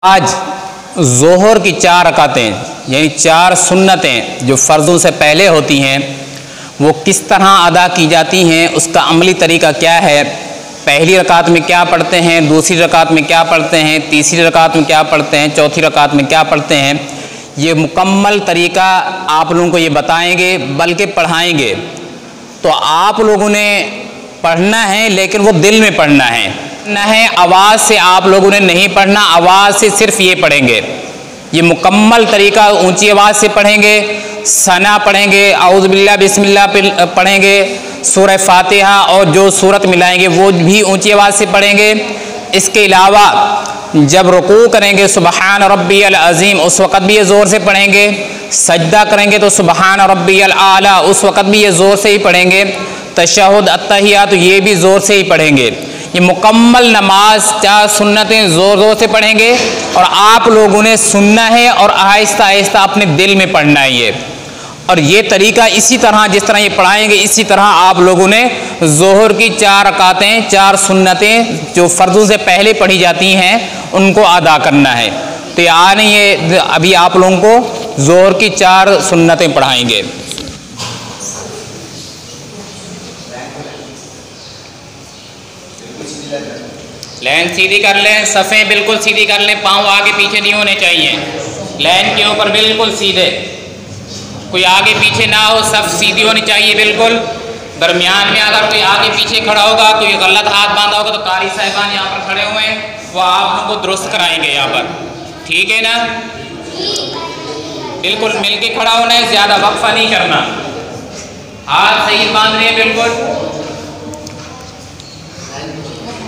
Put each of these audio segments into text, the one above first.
आज ज़ोहर की 4 रकातें यानी 4 सुन्नतें जो फ़र्ज़ों से पहले होती हैं वो किस तरह अदा की जाती हैं, उसका अमली तरीका क्या है। पहली रकात में क्या पढ़ते हैं, दूसरी रकात में क्या पढ़ते हैं, तीसरी रकात में क्या पढ़ते हैं, चौथी रकात में क्या पढ़ते हैं, ये मुकम्मल तरीका आप लोगों को ये बताएंगे बल्कि पढ़ाएंगे। तो आप लोगों ने पढ़ना है लेकिन वो दिल में पढ़ना है आवाज़ से आप लोगों ने नहीं पढ़ना, आवाज़ से सिर्फ ये पढ़ेंगे। ये मुकम्मल तरीका ऊंची आवाज़ से पढ़ेंगे, सना पढ़ेंगे, औज़ु बिल्लाह बिस्मिल्लाह पढ़ेंगे, सूरह फातिहा और जो सूरत मिलाएंगे वो भी ऊंची आवाज़ से पढ़ेंगे। इसके अलावा जब रुकू करेंगे सुबहान रब्बियल अज़ीम उस वक़्त भी ये ज़ोर से पढ़ेंगे, सजदा करेंगे तो सुबहान रब्बियल आला उस वक़्त भी ये ज़ोर से ही पढ़ेंगे, तशहुद अत्तहियात तो ये भी ज़ोर से ही पढ़ेंगे। ये मुकम्मल नमाज 4 सुन्नतें ज़ोर ज़ोर से पढ़ेंगे और आप लोगों ने सुनना है और आहिस्ता आहिस्ता अपने दिल में पढ़ना है ये। और ये तरीका इसी तरह जिस तरह ये पढ़ाएंगे इसी तरह आप लोगों ने ज़ोहर की 4 रकातें 4 सुन्नतें जो फ़र्ज़ों से पहले पढ़ी जाती हैं उनको अदा करना है। तो ये अभी आप लोगों को ज़ोहर की 4 सुन्नतें पढ़ाएंगे। लाइन सीधी कर लें, सफ़ें बिल्कुल सीधी कर लें, पाँव आगे पीछे नहीं होने चाहिए, लाइन के ऊपर बिल्कुल सीधे, कोई आगे पीछे ना हो, सब सीधी होनी चाहिए बिल्कुल। दरमियान में अगर कोई आगे पीछे खड़ा होगा, कोई गलत हाथ बांधा होगा तो कारी साहिबान यहाँ पर खड़े हुए हैं वो आप लोगों को दुरुस्त कराएंगे यहाँ पर, ठीक है ना। बिल्कुल मिल के खड़ा होना है, ज़्यादा वक्फा नहीं करना, हाथ सही बांधने हैं बिल्कुल।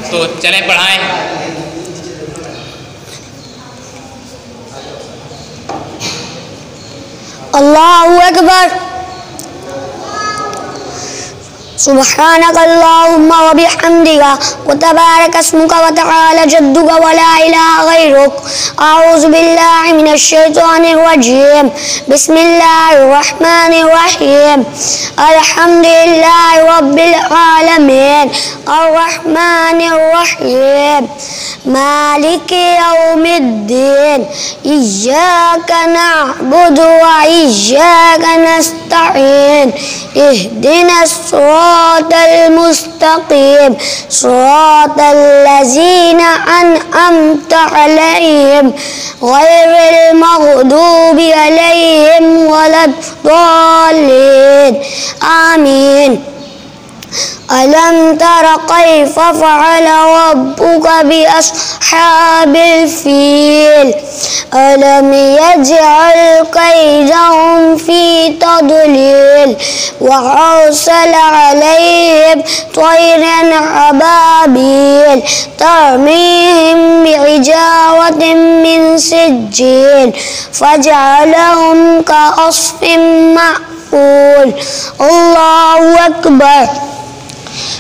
तो चलें पढ़ाएं। अल्लाहु अकबर। सुब्हानक अल्लाहुम्मा व बिहम्दिका व तबारक अस्मुका व तआला जद्दुका व ला इलाहा गैरुक। अऊज़ु बिल्लाहि मिनश शैतानिर रजीम। बिस्मिल्लाहिर रहमानिर रहीम। अल्हम्दुलिल्लाहि रब्बिल आलमीन अर्रहमानिर रहीम मालिकि यौमिद्दीन। इय्याका नअबुदु व इय्याका नस्तईन। इहदिनस सिरातल मुस्तकीम सिरातल लज़ीना अनअमता अलैहिम गैरिल मग़दूबि अलैहिम वलद्दाल्लीन। आमीन। अलम तर कैफ़ फ़अल रब्बुका बिअस्हाबिल फ़ील। अलम यजअल कैदहुम फ़ी तदलील व अर्सल अलैहिम तयरन अबाबील तरमीहिम बिहिजारतिन मिन सिज्जील फ़जअलहुम कअस्फ़िन मअकूल। अल्लाहु अकबर।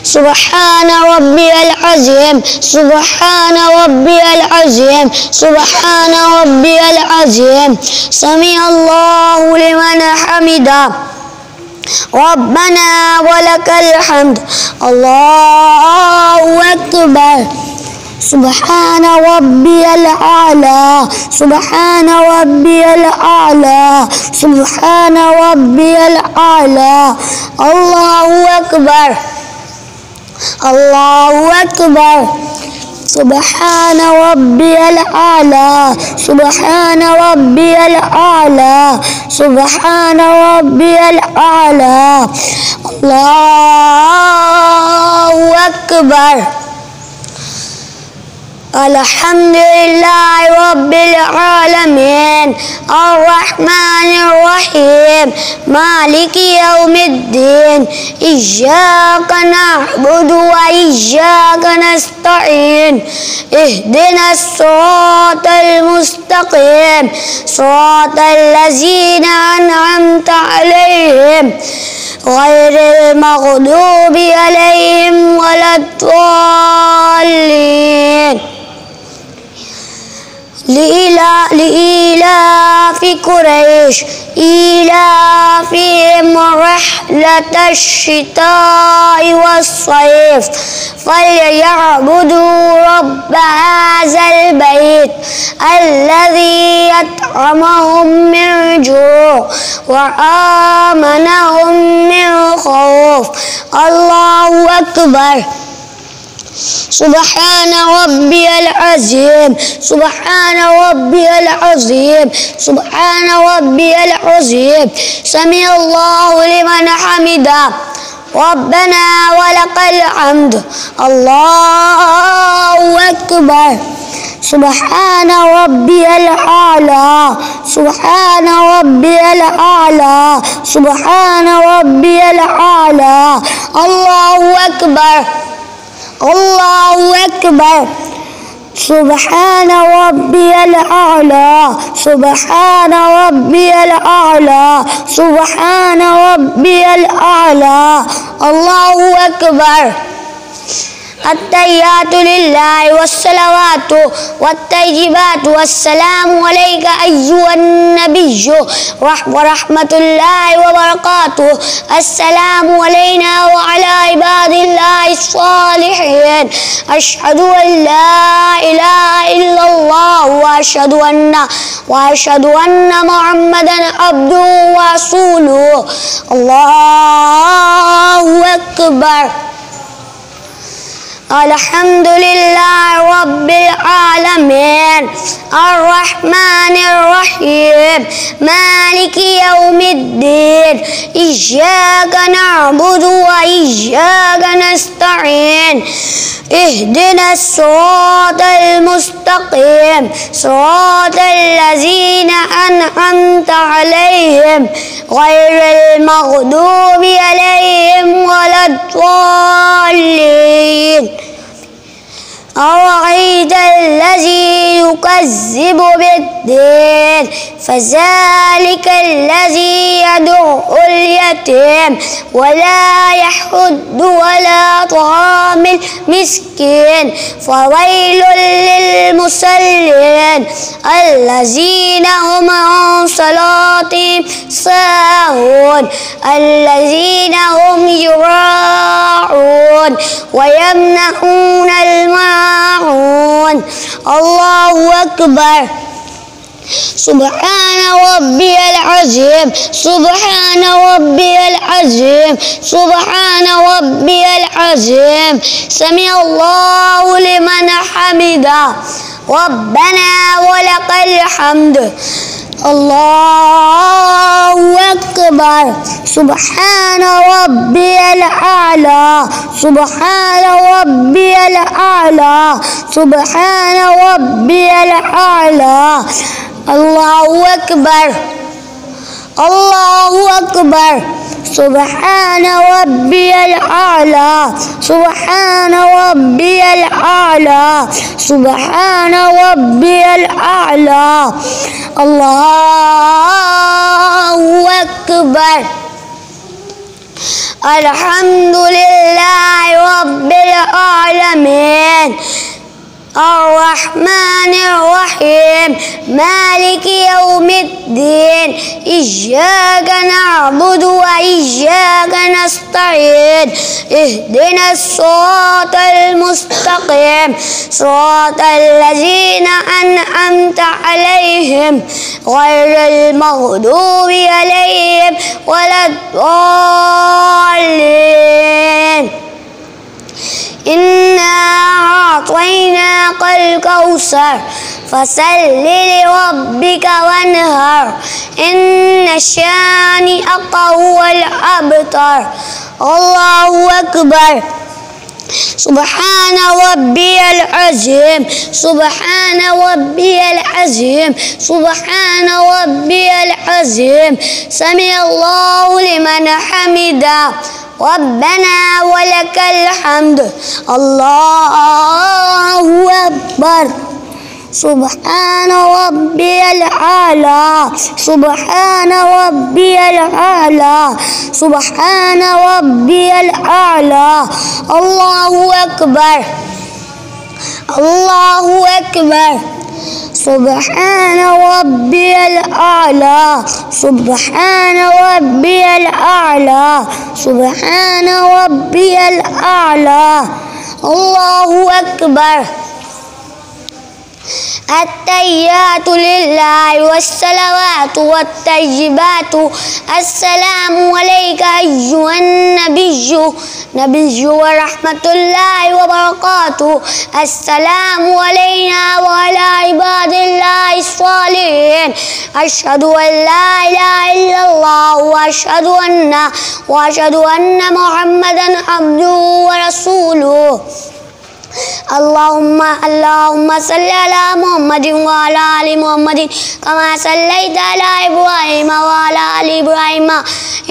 सुब्हान रब्बियल अज़ीम सुब्हान रब्बियल अज़ीम सुब्हान रब्बियल अज़ीम। समी अल्लाहु लिमन हमिदा रब्बना वलकल हम्द। अल्लाहु अकबर। सुब्हान रब्बियल आला सुब्हान रब्बियल आला सुब्हान रब्बियल आला। अल्लाहु अकबर अल्लाहु अकबर। सुब्हान रब्बियल आला सुब्हान रब्बियल आला सुब्हान रब्बियल आला। अल्लाहु अकबर। अल्हम्दुलिल्लाहि रब्बिल आलमीन अर्रहमानिर रहीम मालिकि यौमिद्दीन। इय्याका नअबुदु व इय्याका नस्तईन। इहदिनस सिरातल मुस्तकीम सिरातल लज़ीना अनअमता अलैहिम गैरिल मग़दूबि अलैहिम वलद्दाल्लीन। लिइलाफ़ि कुरैश إيلافهم رحلة الشتاء والصيف فليعبدوا رب هذا البيت الذي أطعمهم من جوع وآمنهم من خوف. الله أكبر. سبحان ربي العظيم سبحان ربي العظيم سبحان ربي العظيم. سمع الله لمن حمده ربنا ولك الحمد. الله أكبر. سبحان ربي الأعلى سبحان ربي الأعلى سبحان ربي الأعلى. الله أكبر الله أكبر. سبحان ربي الأعلى سبحان ربي الأعلى سبحان ربي الأعلى. الله أكبر. التحيات لله والصلوات والطيبات والسلام عليك أيها النبي ورحمة الله وبركاته. السلام علينا وعلى عباد الله الصالحين. أشهد أن لا إله إلا الله وأشهد أن محمدا عبده ورسوله. الله أكبر. الحمد لله رب العالمين الرحمن الرحيم مالك يوم الدين إياك نعبد وإياك نستعين اهدنا الصراط المستقيم صراط الذين أنعمت عليهم غير المغضوب عليهم ولا الضالين. أرأيت الذي يكذب بالدين فذلك الذي يدعو اليتيم ولا يحض على طعام المسكين فويل للمصلين الذين هم عن صلاتهم ساهون الذين هم يراعون ويمنعون الماعون. الله أكبر. سبحان ربي العظيم سبحان ربي العظيم سبحان ربي العظيم. سمع الله لمن حمده ربنا ولك الحمد. الله أكبر. سبحان ربي الأعلى سبحان ربي الأعلى سبحان ربي الأعلى. الله أكبر الله أكبر. سبحان ربي الأعلى سبحان ربي الأعلى سبحان ربي الأعلى. الله أكبر. الحمد لله رب العالمين الرحمن الرحيم مالك يوم الدين إياك نعبد وإياك نستعين اهدنا الصراط المستقيم صراط الذين أنعمت عليهم غير المغضوب عليهم ولا الضالين. إنا أعطيناك الكوثر فصل لربك وانهر إن شانئك هو الأبتر. الله أكبر. سبحان ربي العظيم سبحان ربي العظيم سبحان ربي العظيم. سمع الله لمن حمده ربنا ولك الحمد. الله أكبر. سبحان ربي الأعلى سبحان ربي الأعلى سبحان ربي الأعلى. الله أكبر الله أكبر. सुब्हान रब्बियल आला, सुब्हान रब्बियल आला, सुब्हान रब्बियल आला। अल्लाहु अकबर। अत्तहियातु लिल्लाहि वस्सलावातु वत्तय्यिबातु अस्सलामु अलैका अय्युहन नबिय्यु व रहमतुल्लाहि व बरकातुहू। अस्सलामु अलैना व अला इबादिल्लाहि स्सालिहीन। अशहदु अन ला इलाहा इल्लल्लाह व अशहदु अन्ना मुहम्मदन अब्दुहु व रसूलुहू। अल्लाहुम्मा सल्लि अला मुहम्मदिन व अला आलि मुहम्मदिन कमा सल्लैता अला इब्राहीम व अला आलि इब्राहीम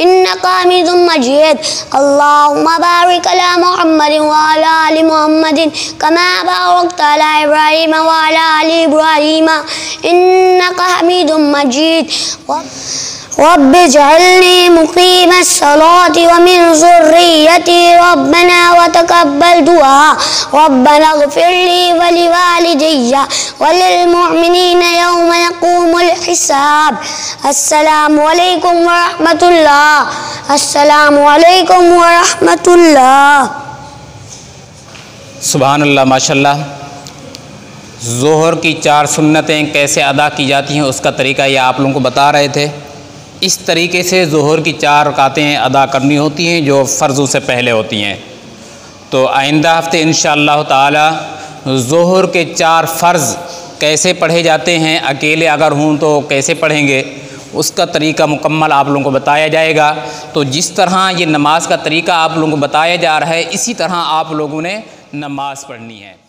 इन्नका हमीदुम मजीद। अल्लाहुम्मा बारिक अला मुहम्मदिन व अला आलि मुहम्मदिन कमा बारकता अला इब्राहीम व अला आलि इब्राहीम इन्नका हमीदुम मजीद। रब्बिजअलनी मुक़ीमस्सलाति व मिन ज़ुर्रिय्यती रब्बना व तक़ब्बल दुआ। रब्बना इग़फ़िरली व लिवालिदैया व लिलमुअमिनीना यौम यक़ूमुल हिसाब। अस्सलामु अलैकुम व रहमतुल्लाह। अस्सलामु अलैकुम व रहमतुल्लाह। सुभानअल्लाह, माशाअल्लाह। ज़ोहर की 4 सुन्नतें कैसे अदा की जाती हैं उसका तरीका ये आप लोगों को बता रहे थे। इस तरीके से ज़ोहर की 4 रकातें अदा करनी होती हैं जो फ़र्ज़ों से पहले होती हैं। तो आइंदा हफ्ते इंशाअल्लाह ताला ज़ोहर के 4 फ़र्ज़ कैसे पढ़े जाते हैं, अकेले अगर हों तो कैसे पढ़ेंगे, उसका तरीका मुकम्मल आप लोगों को बताया जाएगा। तो जिस तरह ये नमाज का तरीका आप लोगों को बताया जा रहा है इसी तरह आप लोगों ने नमाज़ पढ़नी है।